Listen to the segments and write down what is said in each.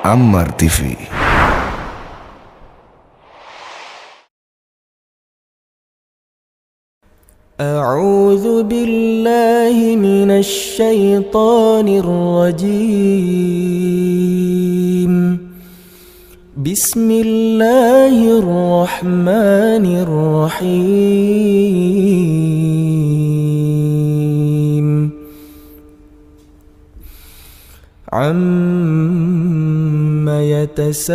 Ammar TV. أعوذ بالله من الشيطان الرجيم. بسم الله الرحمن الرحيم. عَمَّ يتساءلون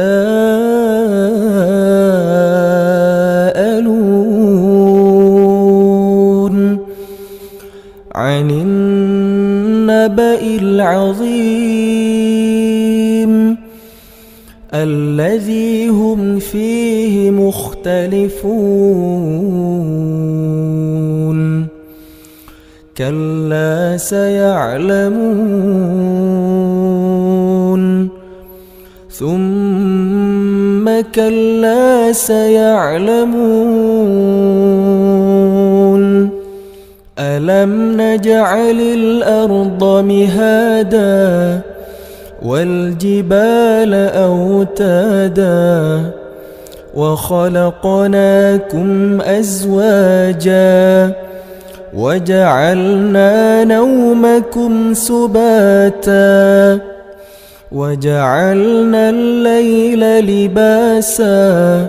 عن النبأ العظيم الذي هم فيه مختلفون. كلا سيعلمون ثم كلا سيعلمون. ألم نجعل الأرض مهادا والجبال أوتادا وخلقناكم أزواجا وجعلنا نومكم سباتا وجعلنا الليل لباسا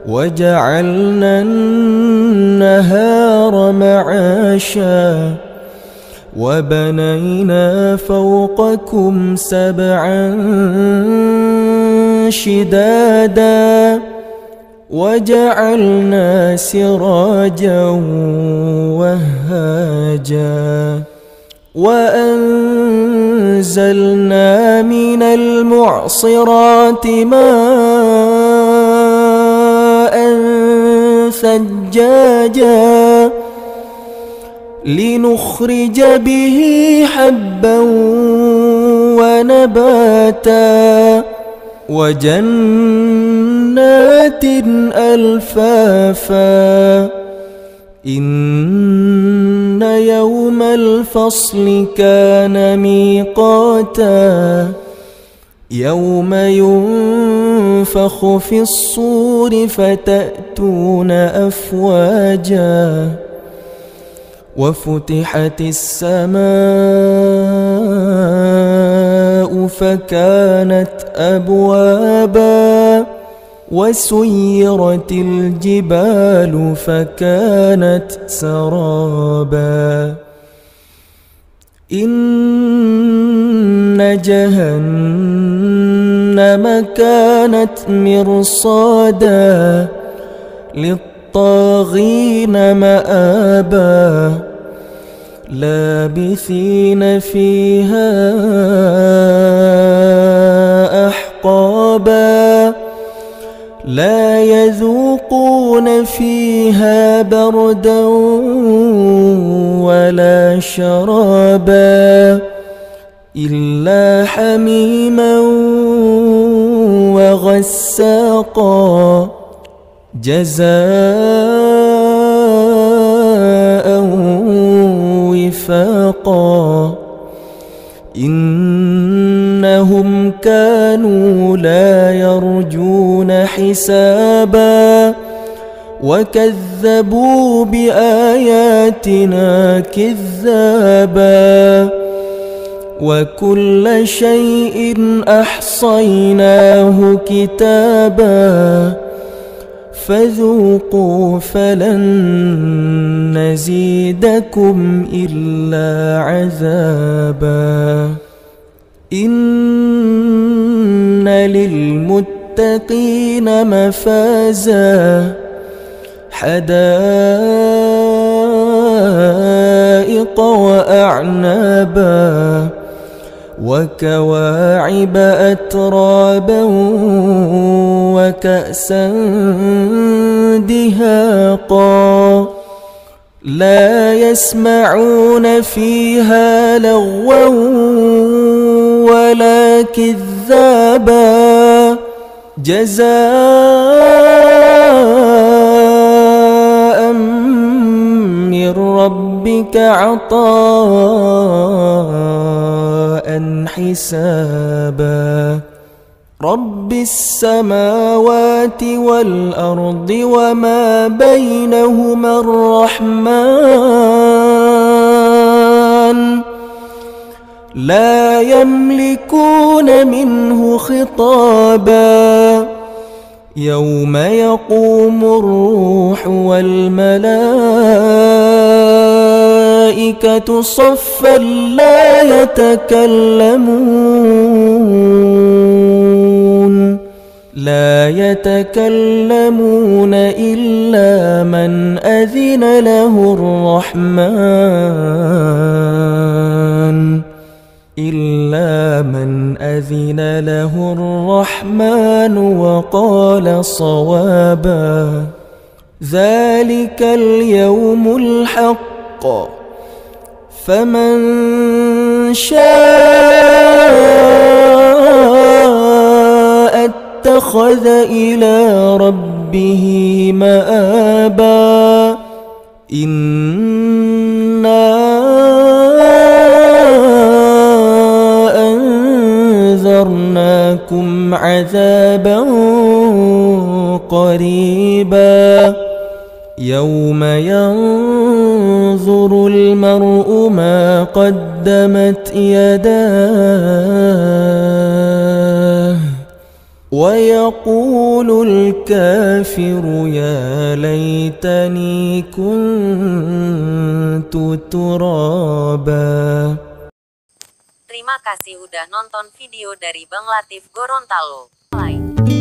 وجعلنا النهار معاشا وبنينا فوقكم سبعا شدادا وجعلنا سراجا وهاجا وأنزلنا من المعصرات ماء ثجاجا لنخرج به حبا ونباتا وجنات ألفافا. إن يوم الفصل كان ميقاتا يوم ينفخ في الصور فتأتون أفواجا وفتحت السماء فكانت أبوابا وسيرت الجبال فكانت سرابا. إن جهنم كانت مرصادا للطاغين مآبا لابثين فيها أحقابا لا يذوقون فيها بردا ولا شرابا إلا حميما وغساقا جزاء وفاقا. إنهم كانوا لا يرجون حسابا وكذبوا بآياتنا كذابا وكل شيء أحصيناه كتابا فذوقوا فلن نزيدكم إلا عذابا. إن للمتقين مفازا حدائق وأعنابا وكواعب أترابا وكأسا دهاقا لا يسمعون فيها لغوا ولا كذابا جزاء من ربك عطاء حسابا. رب السماوات والأرض وما بينهما الرحمن لا يملكون منه خطابا يوم يقوم الروح والملائكة صفا لا يتكلمون إلا من أذن له الرحمن وقال صوابا ذلك اليوم الحق فمن شاء اتخذ إلى ربه مآبا إنا أنذرناكم عذابا قريبا يوم ينظر المرء ما قدمت يداه ويقول الكافر يا ليتني كنت ترابا. Terima kasih udah nonton video dari Bang Latif Gorontalo. Like.